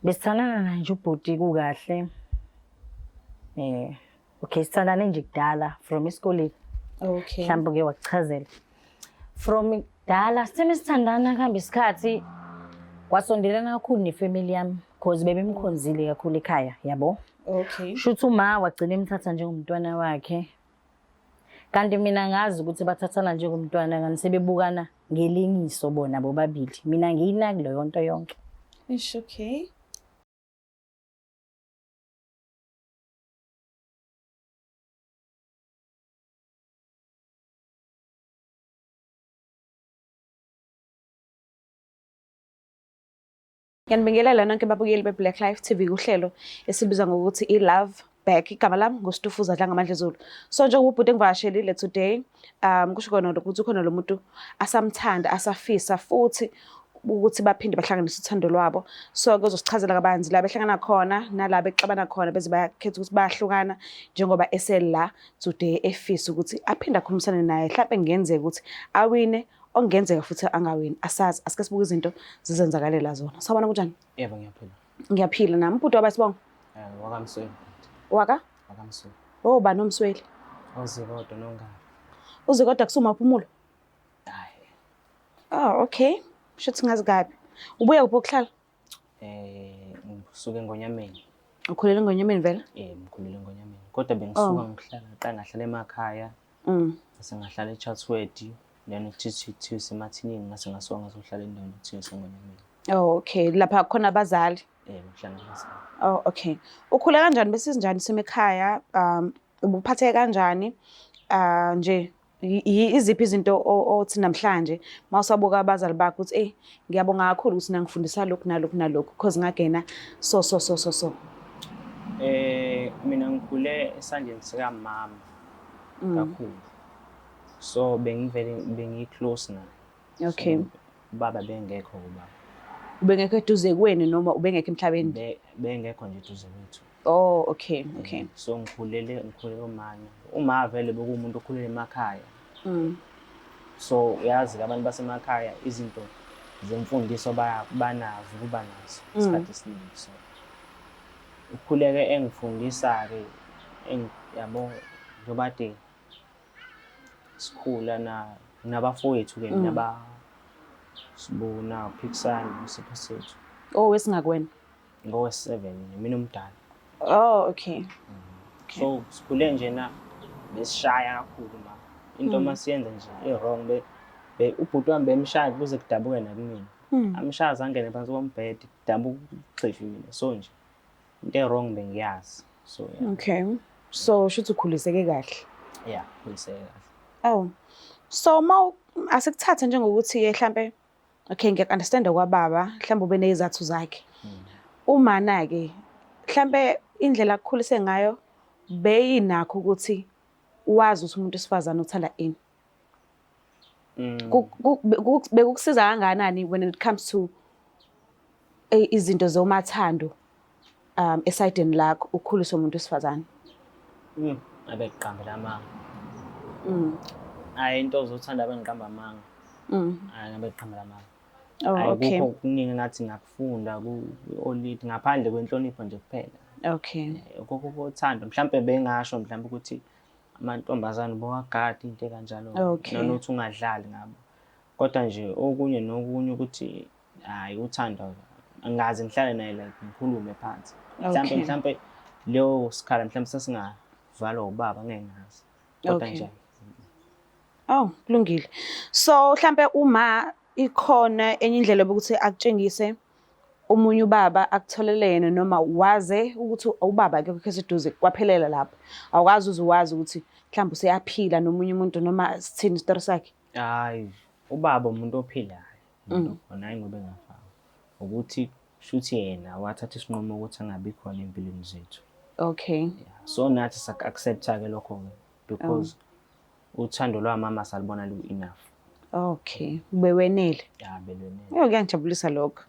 Besithandana nje ubhuti kukahle. Okay, sithandane nje kudala from esikoleni. Okay. Mhlawumbe uke wakuchazela. From kudala sitheme sithandana kuhamba isikhathi kwasondelana kakhulu nefamily yami because bebemkhonzile kakhulu ekhaya, yabo. Okay. Shuthi uma wagcina emthatha njengomntwana wakhe. Kanti mina ngazi ukuthi bathathana njengomntwana kanti sebebukana ngelingiso bona bobabili. Mina ngiyinaki leyo nto yonke. Ish, okay. Ngiyanibingelela nonke ababukeli be-Black Life TV kuhlelo esibizwa ngokuthi i-Love Back. Igama lami nguStufuza Dlangamandla Zulu. So njengoba ubhuti engivakashelile today, kusho khona ukuthi ukhona lo muntu asamthanda, asafisa futhi ukuthi baphinde bahlanganise uthando lwabo. So kuzosichazela kabanzi la behlangana khona nala bexabana khona beze bayakhetha ukuthi bayahlukana njengoba esela today efisa ukuthi aphinde akhulumisane naye. Mhlawumbe kungenzeka ukuthi awine, okungenzeka futhi angawini. Asazi, asike sibuke izinto zizenzakalela zona. Sawubona kunjani? Yebo ngiyaphila. Ngiyaphila nami. Ubhuti wabasibonga? Wakamsweli. Waka? Wakamsweli. Oh, bani umsweli? Uzikodwa nongani. Uze kodwa kusuma uphumulo? Hayi. Oh, okay. Shothi ngazi kabi. Ubuya kuphi ukuhlala? Ngisuke eNgonyameni. Ukhulele eNgonyameni vele? Ngikhulele eNgonyameni. Kodwa bengisuka ngahlala emakhaya. Bese ngahlala eChatsworth, then uThithithi Semathinini ngase ngasuka ngazohlala endaweni ekuthiwa eNgonyameni. Oh, okay. Lapha khona abazali? Ngihlala nabazali. Oh, okay. Ukhule kanjani bese sinjani semakhaya? Ubuphatheke kanjani? Nje iziphi izinto othi namhlanje mawusabuka abazali bakho uthi ngiyabonga kakhulu ukuthi nangifundisa lokhu nalokhu nalokhu because ngagena so. Mina ngikhule esandleni sika mama kakhulu. So bengi-close naye. Okay. Baba bengekho kubaba. Ubengekho eduze kweni noma ubengekho emhlabeni? Bengekho nje eduze kwethu. Oh, okay. So ngikhulele umama. Uma vele bekumuntu okhulele emakhaya. So uyazi abantu basemakhaya izinto zemfundiso banazo kuba nazo isikhathi esiningi. So ukhuleke engifundisa ke yabo njoba de sikhula nabafowethu ke sibona Phikisani usipho sethu. Oh, wesingakwena? Ngowe-7 mina umdala. Oh, okay. So sikhule nje besishaya kakhulu mama. Into masiyenza nje wrong ubhuti wami bemshaya kuze kudabuke nakumina. Amshaya zangene phansi kombhede kudabuka uxhefu mina. So nje into wrong bengiyazi. So yeah. Okay. So shuthi ukhuliseke kahle. Yeah, ukhuliseke kahle. Oh. So asikuthatha njengokuthi mhlambe okay ngiyakunderstand kwababa mhlambe ube nezathu zakhe. Umana ke mhlambe indlela akukhulise ngayo beyinakho ukuthi wazi ukuthi umuntu wesifazane uthanda ini. Bekukusiza kangakanani when it comes to izinto zomathando esideni lakho ukhulisa umuntu wesifazane? Abeqambela amanga. Hayi into ozothanda abengiqamba amanga. Hayi abeqambela amanga. Oh, okay. Akukho kuningi ngathi ngakufunda ku-olid ngaphandle kwenhlonipho nje kuphela. Okay. Uthando mhlambe bengasho mhlambe ukuthi amantombazane bowagada into kanjalo. Nanokuthi ungadlali ngabo. Kodwa nje okunye nokunye ukuthi hayi uthando angazi ngihlale naye like ngikhulume phansi. Mhlambe leyo sikhala mhlambe sesingavalwa ubaba ngeke ngazi. Kodwa nje. Oh, kulungile. So mhlambe uma ikhona enye indlela yokuthi akutshengise omunye ubaba akutholele yena noma waze ukuthi ubaba ke ukho seduze kwaphelela lapho. Awukazi uzuwazi ukuthi mhlawumbe useyaphila nomunye umuntu noma sithini isitori sakhe. Hayi, ubaba umuntu ophilayo. Umuntu khona ngobe ngafaka. Ukuthi shuthi yena wathatha isinqumo ukuthi angabi khona empilweni zethu. Okay. So nathi sak-accepta ke lokho because uthando lwamama salibona lu-enough. Okay, bewenele. Yeah, bewenele. Kuyangijabulisa lokho.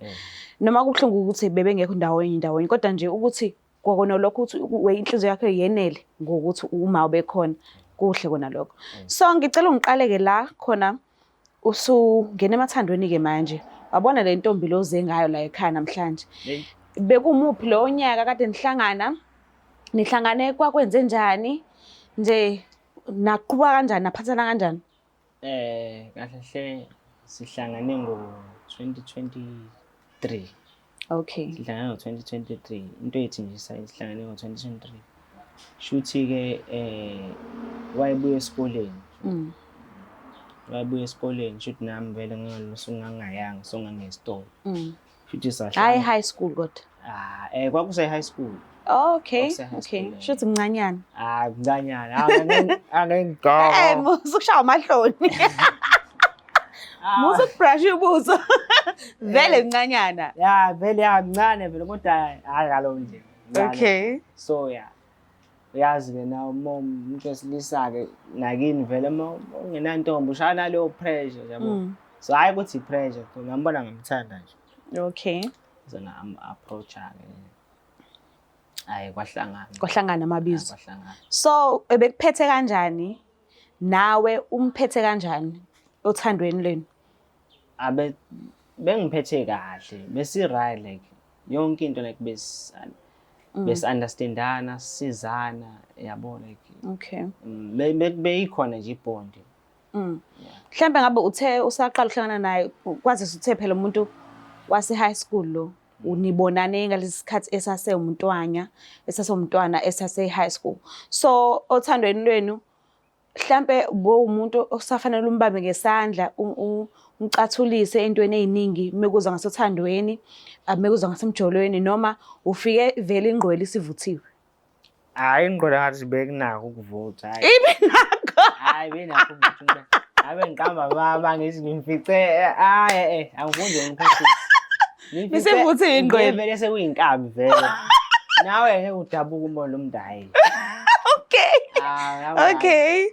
Noma kubuhlungu ukuthi bebengekho ndawonye kodwa nje ukuthi kwakona lokho ukuthi inhliziyo yakhe yenele ngokuthi uma ubekhona kuhle kona lokho. So ngicela ungiqaleke la khona usungena emathandweni ke manje. Wabona le ntombi loze ngayo la ekhaya namhlanje. bekumuphi lo nyaka kade nihlangane kwakwenze njani nje naqhubeka kanjani naphathana kanjani? Kahle hle sihlangane ngo-2023. Okay. Sihlangane ngo-2023. Into ethi nje sihlangane ngo-2023. Shuthi-ke wayebuya esikoleni. Wayebuya esikoleni shuthi nami vele ngangayanga so ngangesitolo. Shuthi Hayi high school kodwa. Kwakuse-high school. Okay. Okay. Shuthi mncanyana. Mncanyana. Angengigaba. Musukushaya amahloni. Musukubrush ubuso. Vele mncanyana. Ya vele mncane vele kodwa hayi ngalo nje. Okay. So uyazi-ke nawe umuntu wesilisa-ke nakini vele ungenantombi ushaya naleyo pressure yabo. So hhayi ukuthi i-pressure ngambona ngamthanda nje. Okay. Zona approach-a-ke. Hhayi kwahlangana. Kwahlangana amabizo. Kwahlangana. So ebekuphethe kanjani? Nawe umphethe kanjani othandweni lweni? Bengiphethe kahle. Besi-right like yonke into like besi-understand-ana, sisizana, yabo like. Okay. Beyikhona nje ibond. Mhlambe ngabe uthe usaqala ukuhlangana naye kwazise uthe phela umuntu wase high school lo unibonane ngalesi sikhathi esasewumntwana esase high school. So othandweni lwenu mhlambe umuntu osafanele umbambe ngesandla umcathulise entweni eziningi mekuza ngasothandweni mekuza ngasemjolweni noma ufike vele ingqwele isivuthiwe? Hayi ingqondo ngathi bekunako ukuvutha. Ibinakho. Hayi benakho ukuvutha. Abe ngiqamba baba ngithi ngimfice angifunde ngikhohlisa. Nisivuthe ingqwele. Vele sekuyinkabi vele. Nawe ngeke udabuka umbona lo mndayi. Okay.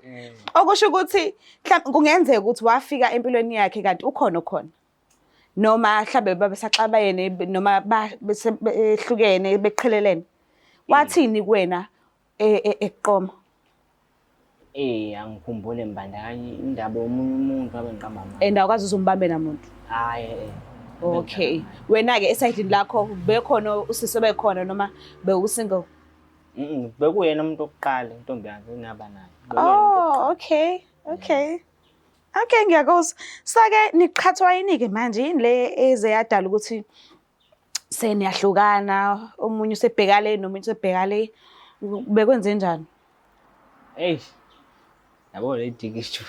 Okusho ukuthi mhlawumbe kungenzeka ukuthi wafika empilweni yakhe kanti ukhona noma mhlawumbe babesaxabayene noma behlukene beqhelelene. Wathini kuwena ekuqoma? Angikhumbule mbandakanye indaba yomunye umuntu abengiqamba mama. And awukwazi uzombambe namuntu? Hayi Okay. Wena-ke esayidini lakho bekhona usisi bekhona noma bewusingle? Bekuyena umuntu wokuqala intombi yakhe engaba nayo. Oh, okay. Okay. Okay, ngiyakuzwa. Sake niqhathwa yini-ke manje yini le eze yadala ukuthi seniyahlukana, omunye usebheka le nomunye usebheka le, bekwenze njani? Yabo le dikisho.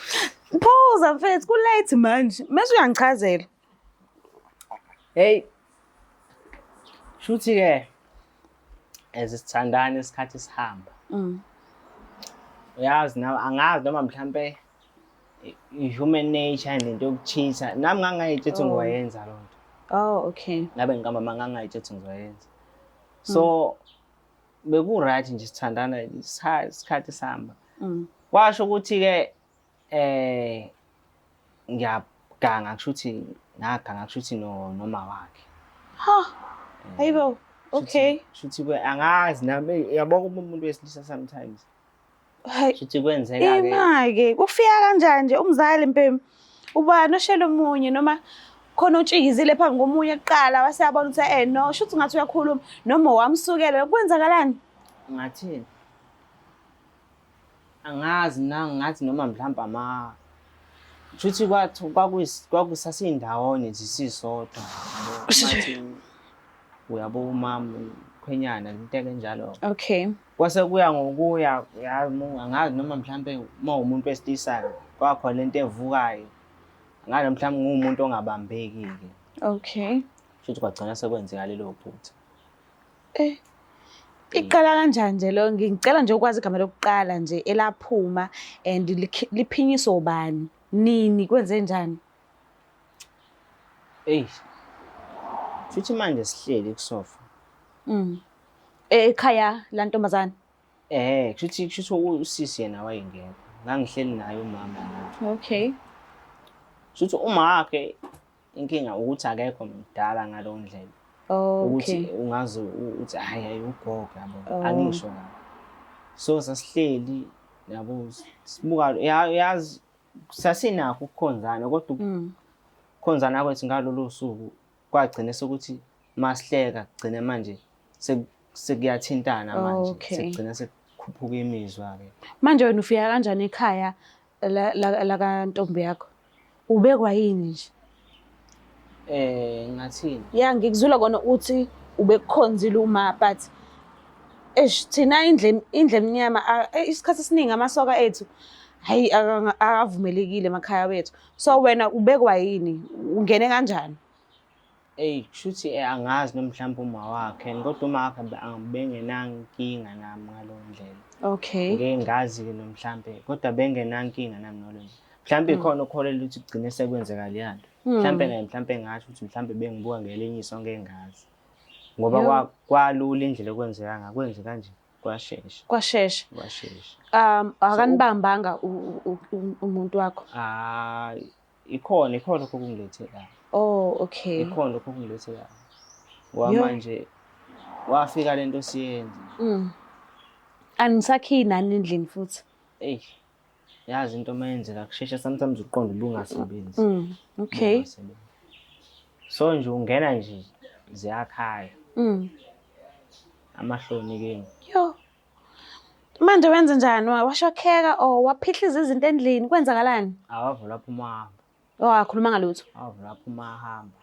Phuza mfethu, kulate manje. Mase uyangichazela. Shuthi-ke sithandana isikhathi sihamba. Uyazi nawe angazi noma mhlambe i-human nature nento yokuchitha nami ngangayitshela ukuthi ngiwayenza loo nto. Oh, okay. Ngabe ngikamba ngangayitshela ukuthi ngizoyenza. So beku-right nje sithandana isikhathi sihamba. Kwasho ukuthi-ke ngiyaganga kushuthi ngaganga kushuthi noma wakhe. Hayibo. Okay. Shuthi angazi nami yabona umuntu wesilisa sometimes. Shuthi kwenzeka-ke. Ima-ke kufika kanjani nje umzali mpembu ubani oshela omunye noma khona utshikizile phambi komunye kuqala waseyabona ukuthi no shuthi ngathi uyakhuluma noma wamsukela kwenzakalani? Ngathini? Angazi ngathi noma mhlawumbe shuthi kwakusasindawonye nje sisodwa. Mathi uyabo umama khwenyana into enjalo. Okay. Kwase kuya ngokuya angazi noma mhlambe umuntu wesilisa kwakhona lento evukayo. Ngale mhlawumbe ngumuntu ongabambeki-ke. Okay. Shuthi kwagcina sekwenzeka lelo phutha. Iqala kanjani nje lo ngicela nje ukwazi igama lokuqala nje elaphuma and liphinyiswa ubani? Nini kwenze njani? Shuthi manje sihleli kusofa. Ekhaya la ntombazane. Shuthi usisi yena wayengekho. Ngangihleli naye umama naye. Okay. Shuthi uma wakhe inkinga ukuthi akekho mdala ngalo ndlela. Okay. Ukuthi ungazi uthi hayi ugogo yabo. Angisho ngalo. So sasihleli yabo sibuka yazi sasinakho ukukhonzana kodwa ukukhonzana kwethu ngalolu suku kwagcina sokuthi masihleka kugcine manje sekuyathintana manje Okay. sekugcina sekukhuphuka imizwa-ke. Manje wena ufika kanjani ekhaya la kantombi yakho? Ubekwa yini nje? Ngathini? Ya ngikuzwela kona uthi ubekukhonzile uma but thina indle emnyama isikhathi esiningi amasoka ethu hayi akavumelekile emakhaya wethu. So wena ubekwa yini? Ungene kanjani? Kushuthi angazi noma mhlawumbe uma wakhe kodwa uma wakhe bengenankinga nami ngaleyo ndlela. Okay. Ngeke ngazi-ke noma mhlawumbe kodwa bengenankinga nami ngaleyo ndlela. Mhlawumbe ikhona okholelwa ukuthi kugcine sekwenzeka leya nto. Mhlawumbe naye mhlawumbe ngasho ukuthi mhlawumbe bengibuka ngelinye iso ngeke ngazi. Ngoba kwalula indlela okwenzeka ngakwenze kanje kwashesha. Kwashesha. Kwashesha. Akanibambanga umuntu wakho? Ikhona lokho kungilethela. Oh, okay. Ikhona lokho kungilethela. Manje wafika lento siyenza. Anisakhi nani endlini futhi? Yazi into mayenzeka kushesha sometimes uqonda ubungasebenzi. Okay. So nje ungena nje ziyakhaya. Amahloni kimi. Yo. Manje wenza njani? Washokheka or waphihliza izinto endlini? Kwenzakalani? Awavula lapho umahamba. Akhuluma ngalutho. Awavula lapho umahamba.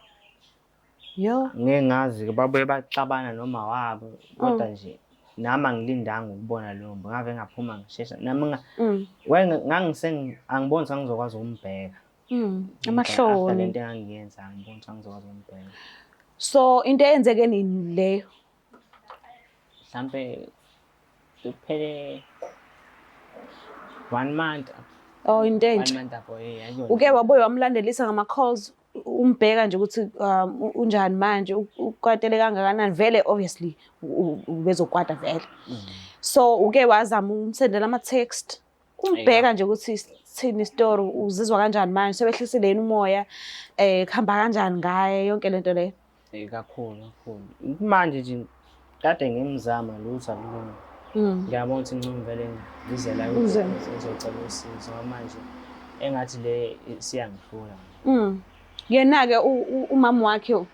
Yo. Ngeke ngazi-ke babuye baxabana noma wabo kodwa nje nami angilindanga ukubona lo mbo ngave ngaphuma ngishesha nami angiboni ngizokwazi ukumbheka. Amahloni. After lento engangiyenza angiboni ngizokwazi ukumbheka. So into eyenzeke nini leyo? Mhlambe kuphele 1 month. Oh, into 1 entsha. month ago Uke wabuye wamlandelisa ngama calls umbheka nje ukuthi unjani manje ukwatele kangakanani vele obviously ubezokwata vele. So uke wazama umsendela ama text umbheka nje ukuthi sithini story uzizwa kanjani manje sebehlisile yini umoya kuhamba kanjani ngaye yonke lento le. Kakhulu. Manje nje kade ngimzama lutho akulunga. Ngiyabona ukuthi ngicela vele ngize la ngizocela usizo manje engathi le siyangihlula. Yena-ke umama wakhe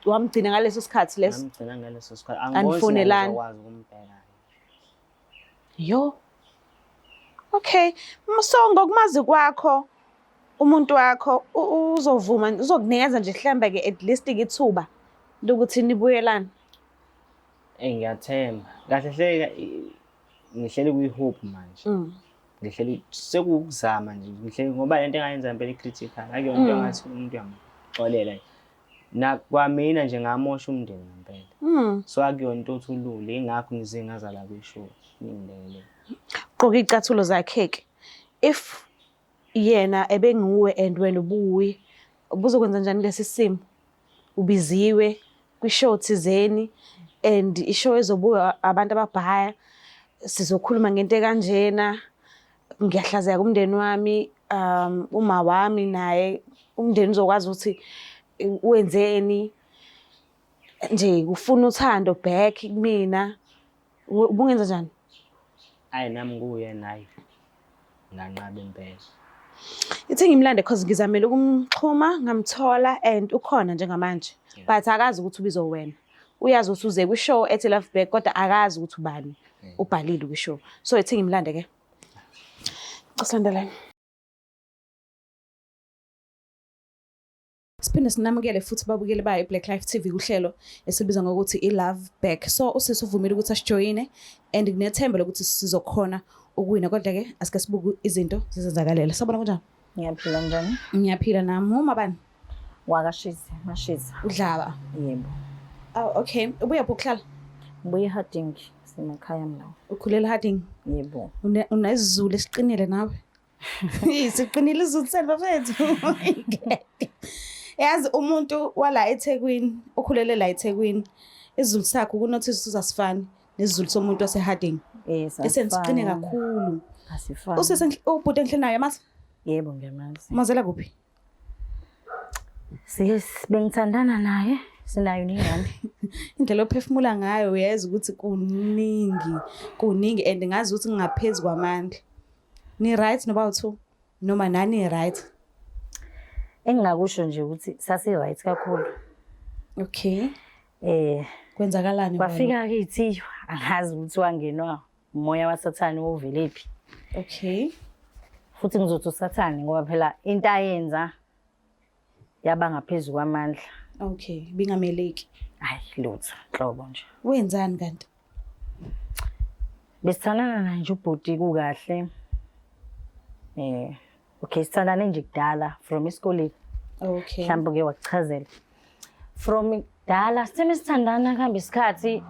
wamgcina ngaleso sikhathi leso. Ngamgcina ngaleso sikhathi. Anifonelani? Angikwazi ukumbheka. Yo. Okay. So ngokumazi kwakho umuntu wakho uzovuma uzokunikeza nje mhlambe-ke at least ithuba lokuthi nibuyelane. Ngiyathemba. Kahle hle ngihleli kwi-hope manje. Ngihleli sekukuzama nje ngihleli ngoba lento engayenza impela i-critical akuyona into engathi umuntu uyamxolela na kwamina nje ngamosha umndeni ngempela. So akuyona into othulule ingakho ngize ngaza la kwishow ngindele. Gqoka icathulo zakhe-ke. If yena ebenguwe and wena ubuyi ubuzokwenza njani lesi simo? Ubiziwe kwishow thizeni and ishow ezobuya abantu ababhaya sizokhuluma ngento kanjena. Ngiyahlazeka umndeni wami uma wami naye umndeni uzokwazi ukuthi wenzeni nje ufuna uthando back kumina ubungenza njani? Hayi nami kuye naye nganqaba impela. Ithi ngimlande because ngizamela ukumxhuma ngamthola and ukhona njengamanje but akazi ukuthi ubizwa wena. Uyazi ukuthi uze kwishow ethi Love Back kodwa akazi ukuthi ubani ubhalile kwishow. So ithi ngimlande ke. Asilandelane. Siphinde sinamukele futhi babukeli bayo Black Life TV uhlelo esibiza ngokuthi iLove Back. So usisi uvumile ukuthi asijoyine and nginethemba lokuthi sizokhona ukuwina kodwa ke asike sibuke izinto zizenzakalela. Sabona kanjani? Ngiyaphila njani? Ngiyaphila nami. Uma bani? Wakashizi, mashiza. Udlaba. Yebo. Oh, okay. Ubuya ukuhlala? Ngibuye eHarding, semakhaya mina. Ukhulela Harding? Yebo. Unesizulu esiqinile nawe? Siqinile izulu selva fethu. Yazi umuntu wala eThekwini, okhulele la eThekwini, izulu sakho kunothisa uzasifani nesizulu somuntu waseHarding. Yes. Eseniqine kakhulu. Asifani. Usese ubhuti enhle naye mathi? Yebo ngiyamazi. Mazela kuphi? Bengithandana naye. Sinayo ningane. Indlela ophefumula ngayo uyazi ukuthi kuningi and ngazi ukuthi ngingaphezulu kwamandla. Ni right noba uthu noma nani right? Engingakusho nje ukuthi sasi right kakhulu. Okay. Kwenzakalani? Kwafika kithi angazi ukuthi wangenwa umoya wasathane ovelephi. Okay. Futhi ngizothi usathane ngoba phela into ayenza yaba ngaphezulu kwamandla. Okay, bingameleki. Hayi lutho hlobo nje. Wenzani kanti? Besithandana naye nje ubhuti kukahle. Okay, sithandane nje kudala from esikoleni. Okay. Mhlawumbe ke wakuchazela. From kudala sitheme sithandana kuhamba isikhathi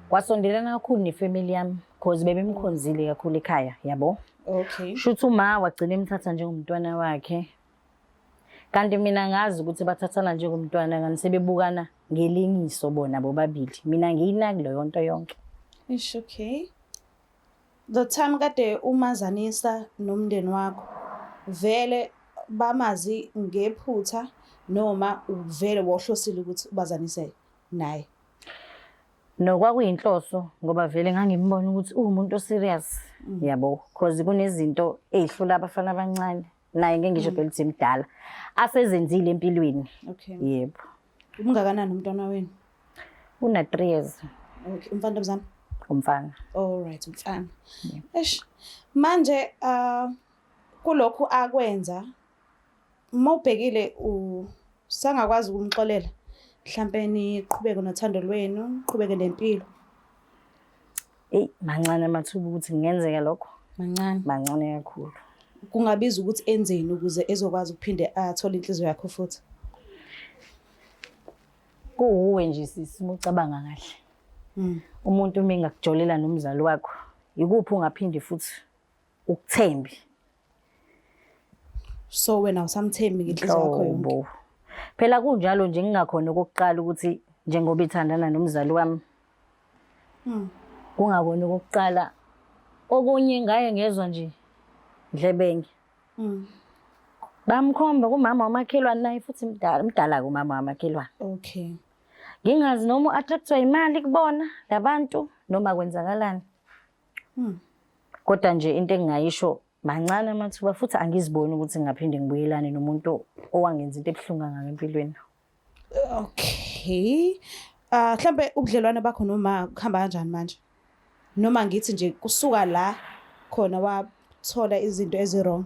wasondelana kakhulu nefamily yami because bebemkhonzile kakhulu ekhaya, yabo. Okay. Shuthi uma wagcina emthatha njengomntwana wakhe. Kanti mina ngazi ukuthi bathathana njengomntwana kanti sebebukana ngelingiso bona bobabili. Mina ngiyinaki leyo nto yonke. Ish, okay. The time kade umazanisa nomndeni wakho vele bamazi ngephutha noma uvele wohlosile ukuthi ubazanise naye? Nokwakuyinhloso ngoba vele ngangimbona ukuthi umuntu oserious, yabo, because kunezinto ezihlula abafana abancane. Naye ngeke ngisho phela ukuthi imdala asezenzile empilweni. Okay. Yebo. Umngakanani umntwana wenu? Una 3 years. Okay, umfana mzana? Umfana. All right, umfana. Eish. Manje kulokhu akwenza mawubhekile usangakwazi ukumxolela mhlambe niqhubeke nothando lwenu, qhubeke nempilo? Mancane amathuba ukuthi kungenzeka lokho. Mancane. Mancane kakhulu. Kungabiza ukuthi enzeni ukuze ezokwazi ukuphinde athole inhliziyo yakho futhi? Kuwe nje sisimucabanga kahle. Umuntu uma engakujolela nomzali wakho, ikuphi ungaphindi futhi ukuthembi. So wena usamthembi ngenhliziyo yakho yonke? Phela kunjalo nje ngingakhona okokuqala ukuthi njengoba ithandana nomzali wami. Kungakona okokuqala. Okunye ngaye ngezwe nje Dlebenge. Bamkhomba kumama wamakhelwane naye futhi mdala kumama wamakhelwane. Okay. Ngingazi noma attractwa imali kubona labantu noma kwenzakalani. Kodwa nje into engingayisho mancane amathuba futhi angiziboni ukuthi ngingaphinde ngibuyelane nomuntu owangenza into ebuhlungu kangaka empilweni. Okay. Mhlambe ubudlelwane bakho noma kuhamba kanjani manje? Noma ngithi nje kusuka la khona wathola izinto ezirong?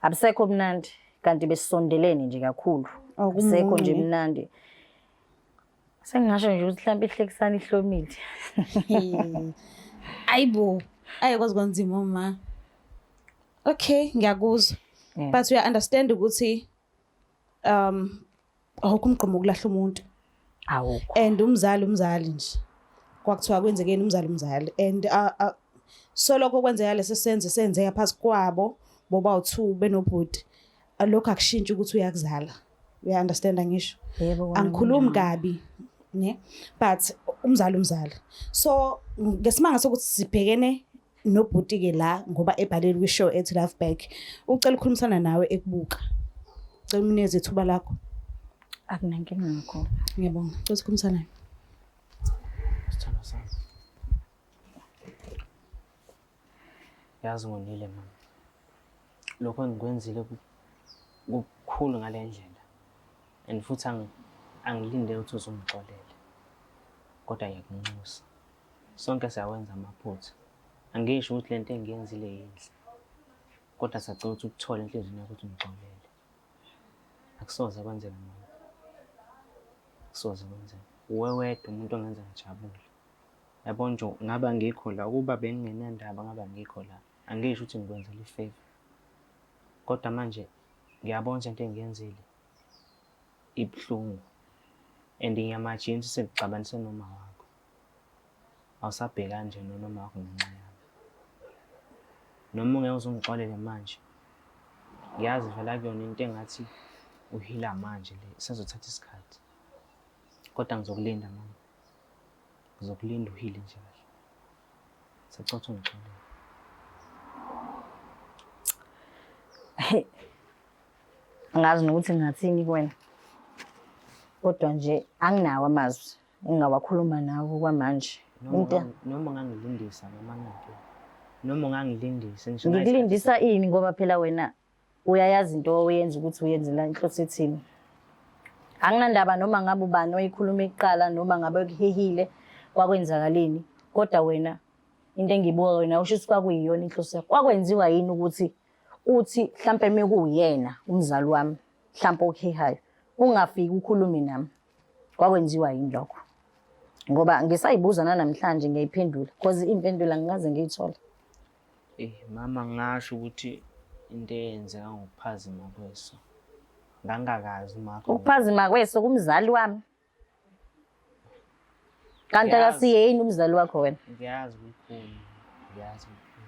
Abisekho mnandi kanti besisondelene nje kakhulu. Abisekho nje mnandi. Sengingasho nje ukuthi mhlawumbe ihlekisana ihlomile. Ayibo, ayikwazi kwanzima mama. Okay, ngiyakuzwa. But we understand ukuthi awukumgqomo ukulahla umuntu. Awukho. And umzali nje. Kwakuthiwa kwenzekeni umzali. And so lokho kwenzeka lesi senze senzeka phakathi kwabo boba u2 benobhuti. Lokho akushintsha ukuthi uyakuzala. We understand ngisho. Yebo. Angikhulumi kabi, ne? But umzali. So ngesimanga sokuthi sibhekene nobhuti ke la ngoba ebhaleli kwishow ethi Love Back. Ucela ukukhulumisana nawe ekubuka. Cela unikeze ithuba lakho. Akunankinga ngakho. Ngiyabonga. Uthi khulumisana naye. Sithando sami. Yazi ngonile mama. Lokho engikwenzile kukhulu ngale ndlela. And futhi angilinde ukuthi uzongixolele. Kodwa ngiyakunxusa. Sonke siyawenza amaphutha. Angisho ukuthi lento engiyenzile yinhle. Kodwa sacela ukuthi ukuthola inhliziyo yakho ukuthi ungixolele. Akusoze kwenzeka mama. Akusoze kwenzeka. Uwe wedwa umuntu ongenza ngijabule. Yabona nje ngaba ngikho la ukuba bengingenandaba ngaba ngikho la. Angisho ukuthi ngikwenzela ifavor. Kodwa manje ngiyabona into engiyenzile ibhlungu. And ngiyamajinsi sekuxabanise noma wakho. Awusabheka nje noma wakho ngenxa yami. Noma ungeke uzungixolele manje. Ngiyazi vela kuyona into engathi uhila manje le sezothatha isikhathi. Kodwa ngizokulinda mama. Ngizokulinda uhile nje kahle. Sacela ungixolele. Angazi nokuthi ngingathini kuwena. Kodwa nje anginawo amazwi engawakhuluma nawo kwamanje. Noma ungangilindisa noma ngeke. Noma ungangilindisa ngisho Ngikulindisa ini ngoba phela wena uyayazi into oyenza ukuthi uyenzela inhloso ethini. Anginandaba noma ngabe ubani oyikhuluma ekuqala noma ngabe kuhehile kwakwenzakaleni. Kodwa wena into engiyibuka wena usho ukuthi kwakuyiyona inhloso yakho. Kwakwenziwa yini ukuthi uthi mhlampe mekuwuyena umzali wami mhlampe okuhehayo ungafiki ukhulume nami. Kwakwenziwa yini lokho? Ngoba ngisayibuza namhlanje ngiyayiphendula because impendulo angikaze ngiyithole. Mama ngasho ukuthi into eyenzeka ngokuphazima kweso. Ngangakazi makho. Ukuphazima kweso kumzali wami. Kanti akasiyeni umzali wakho wena? Ngiyazi ukukhulu. Ngiyazi ukukhulu.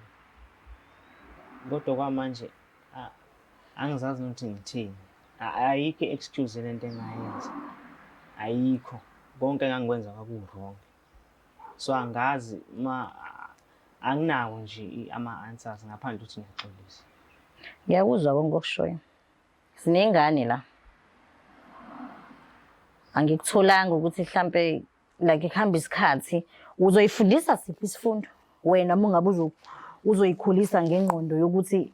Kodwa kwamanje angizazi ukuthi ngithini. Ayikho excuse lento engayenza. Ayikho. Konke engangikwenza kwaku-wrong. So angazi anginawo nje ama-answers ngaphandle ukuthi ngiyaxolisa. Ngiyakuzwa konke okushoyo. Sinengane la. Angikutholanga ukuthi mhlampe like kuhamba isikhathi uzoyifundisa siphi isifundo wena mungabe uzoyikhulisa ngengqondo yokuthi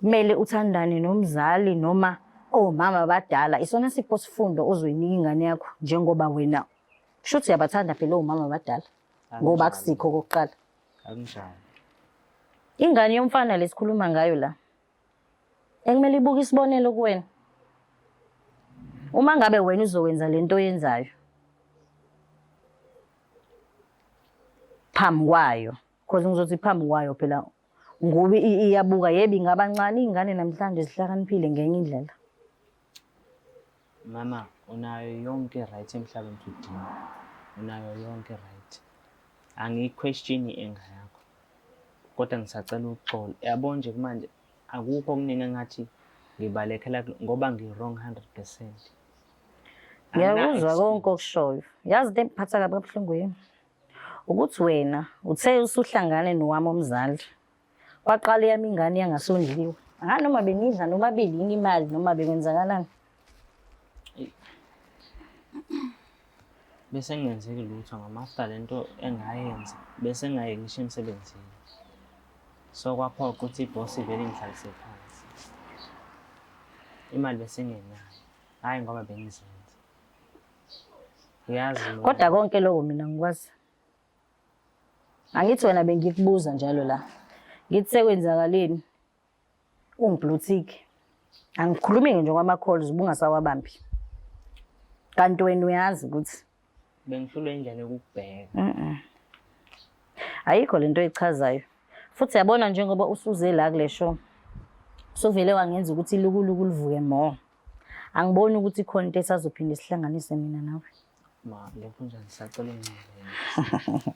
kumele uthandane nomzali noma omama abadala. Isona sipho sifundo ozoyinika ingane yakho njengoba wena shuthi uyabathanda phela omama abadala ngoba akusikho kokuqala. Akunjalo. Ingane yomfana lesikhuluma ngayo la ekumele ibuke isibonelo kuwena. Uma ngabe wena uzokwenza lento oyenzayo phambi kwayo, because ngizothi phambi kwayo phela ngoba iyabuka yebo ingabancane ingane namhlanje zihlakaniphile ngenye indlela. Mama unayo yonke right emhlabeni udinga. Unayo yonke right. Angiyi-question i-anger yakho. Kodwa ngisacela uxolo. Yabo nje manje akukho okuningi engathi ngibalekela ngoba ngi-wrong 100%. Ngiyakuzwa konke okushoyo. Yazi into engiphatha kabi kabuhlungu yini? Ukuthi wena uthe usuhlangane nowami omzali. Waqala yami ingane yangasondliwe. Noma benidla nobabili yini imali noma bekwenzakalani? Bese ngenzeki lutho ngamaster lento engayenza. Bese ngayekisha emsebenzini. So kwaphoqa ukuthi iboss ivele ingihlalise phansi. Imali bese ngenayo. Hayi ngoba bengizenza. Uyazi Kodwa konke lokho mina ngikwazi. Angithi wena bengikubuza njalo la. Ngithi sekwenzakaleni? Ungibluthike. Angikhulumi nje kwama calls ubungasawabambi. Kanti wena uyazi ukuthi bengihlulwe indlela yokubheka. Ayikho lento echazayo. Futhi yabona njengoba usuze la kule show. Sovele wangenza ukuthi ilukuluku livuke more. Angiboni ukuthi khona into esazophinda isihlanganise mina nawe. Ma lokho nje ngisacela ungincane.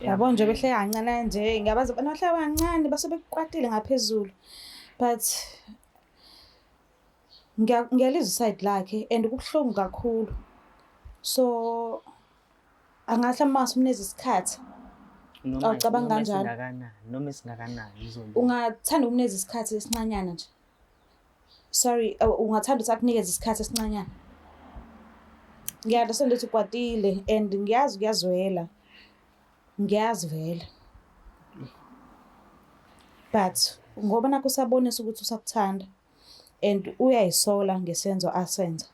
Yabo nje behle kancane nje ngabaza banahlaba kancane base bekuqwatile ngaphezulu. But ngiyalizwa side lakhe and kubuhlungu kakhulu. So angahle mase umneze isikhathi. Awucabanga kanjani? Noma singakanani izobe. Ungathanda ukuneza isikhathi esincanyana nje. Sorry, ungathanda ukuthi akunikeze isikhathi esincanyana. Ngiyazi ukuthi ukwatile and ngiyazi kuyazwela. Ngiyazi vele. But ngoba nakho usabonisa ukuthi usakuthanda and uyayisola ngesenzo asenza.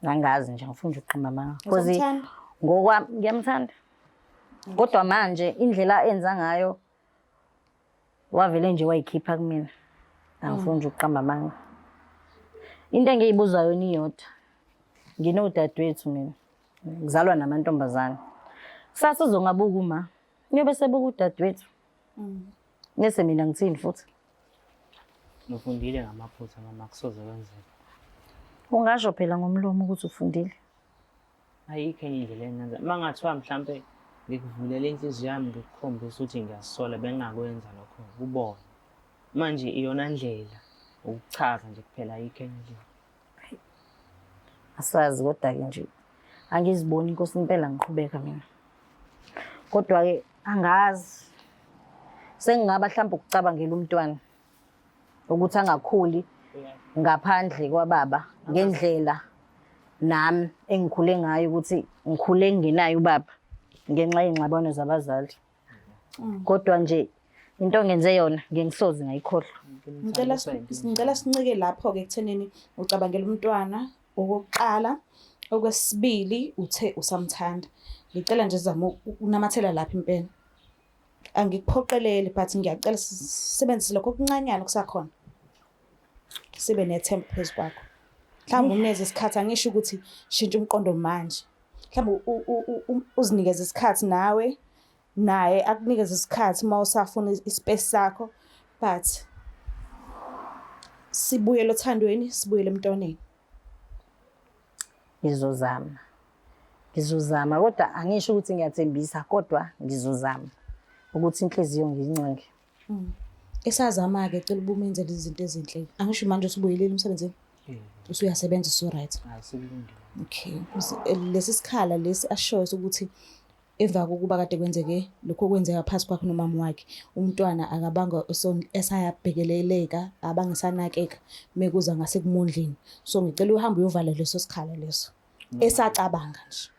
Angazi nje ngifuna ukuqhamba amanga. Because ngokwami ngiyamthanda. Kodwa manje indlela enza ngayo wavele nje wayikhipha kumina. Angifuni ukuqhamba amanga. Into engiyibuzayo niyodwa. Nginodadewethu mina. Ngizalwa namantombazane. Kusasa uzongabuka uma. Niyobe sebuka udadewethu. Nese mina ngithini futhi? Ngifundile ngamaphutha mama kusoze kwenzeka. Ungasho phela ngomlomo ukuthi ufundile. Ayikho enye indlela engenza. Mangathiwa mhlambe ngikuvulela inhliziyo yami ngikukhombisa ukuthi ngiyasola bengakwenza lokho kubona. Manje iyona ndlela ukuchaza nje kuphela ayikho enye indlela. Asazi kodwa ke nje angiziboni inkosi impela ngiqhubeka mina. Kodwa ke angazi. Sengingaba mhlawumbe ukucabangela umntwana ukuthi angakhuli ngaphandle kwababa ngendlela nami engikhule ngayo ukuthi ngikhule ngenayo ubaba ngenxa yengxabano zabazali. Kodwa nje into ongenze yona ngengihlozi ngayikhohlwa. Ngicela sincike lapho-ke ekuthenini ucabangela umntwana okokuqala, okwesibili uthe usamthanda. Ngicela nje zama ukunamathela lapha impela. Angikuphoqeleli but ngiyacela sisebenzise lokho okuncanyana kusakhona. Sibe nethemba phezu kwakho. Mhlawumbe uneze isikhathi, angisho ukuthi shintsha umqondo manje. Mhlawumbe uzinikeze isikhathi naye akunikeze isikhathi uma usafuna ispace sakho, but sibuyele othandweni, sibuyele emntoneni. Ngizozama kodwa angisho ukuthi ngiyathembisa kodwa ngizozama ukuthi inhliziyo ngiyinceke. Esazama-ke cela ubumenzele izinto ezinhle. Angisho manje usubuyelile emsebenzini. Usuyasebenza usu-right. Okay. Lesi sikhala lesi ashoyo ukuthi emva kokuba kade kwenzeke lokho kwenzeka phakathi kwakho nomama wakhe, umntwana akabanga esayabhekeleleka, abangesanakeka mekuza ngasekumondleni. So ngicela uhambe uyovala leso sikhala leso esacabanga nje.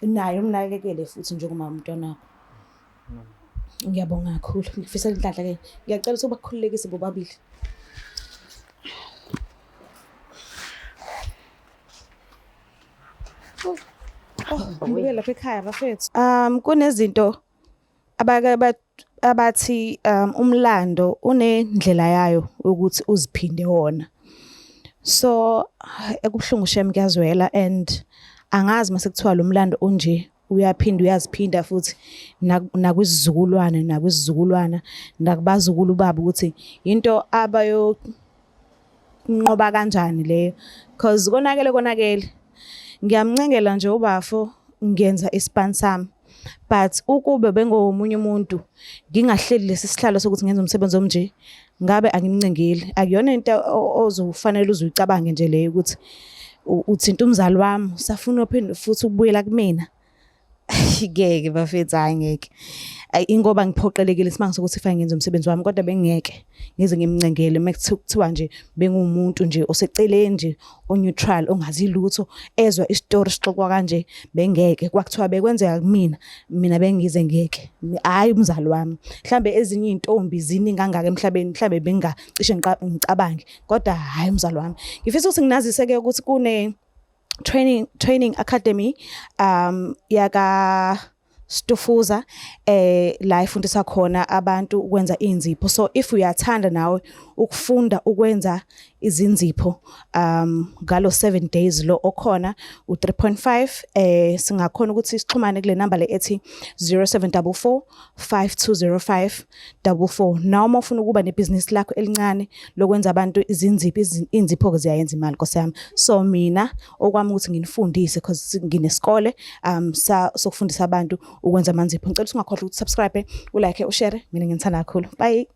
Naye umnakekele futhi njengomama umntwana wakho. Ngiyabonga kakhulu. Ngifisela inhlanhla-ke. Ngiyacela ukuthi ubakhululekise bobabili. Ngibuye lapha ekhaya bafethu. Kunezinto abathi umlando unendlela yayo ukuthi uziphinde wona. So ekubuhlungu shem kuyazwela and angazi mase kuthiwa lo mlando onje uyaziphinda futhi nakwisizukulwana nakubazukulu babo ukuthi into abayonqoba kanjani leyo, because konakele ngiyamncengela nje ubafo ngenza ispan sami, but ukube bengomunye umuntu ngingahleli lesi sihlalo sokuthi ngenza umsebenzi omnje ngabe angimncengeli. Akuyona into ozofanele uzuyicabange nje leyo ukuthi uthinta umzali wami usafuna uphinde futhi ukubuyela kumina. Ngeke bafethu, hayi ngeke. Ingoba ngiphoqelekile isimanga sokuthi fanele ngenze umsebenzi wami kodwa bengeke ngize ngimncengele mekuthiwa nje bengumuntu nje oseceleni nje o-neutral ongazi lutho ezwa isitori sixoxwa kanje, bengeke. Kwakuthiwa bekwenzeka kumina, mina bengize ngeke. Hayi umzali wami. Mhlambe ezinye izintombi ziningi kangaka emhlabeni, mhlambe bengacishe ngicabange kodwa hayi umzali wami. Ngifisa ukuthi nginazise-ke ukuthi kune training academy yaka Stufuza la ifundisa khona abantu ukwenza inzipho. So if uyathanda nawe ukufunda ukwenza izinzipho ngalo 7 days lo okhona u3.5 singakhona ukuthi sixhumane kule number le ethi 0744 520544. Nawe uma ufuna ukuba nebhizinisi lakho elincane lokwenza abantu inzipho ziyayenza imali nkosiyami. So mina okwami ukuthi nginifundise because nginesikole sokufundisa abantu ukwenza amanzipho. Ngicela ungakhohlwa ukuthi subscribe, ulike, ushare. Mina ngithanda kakhulu. Bye.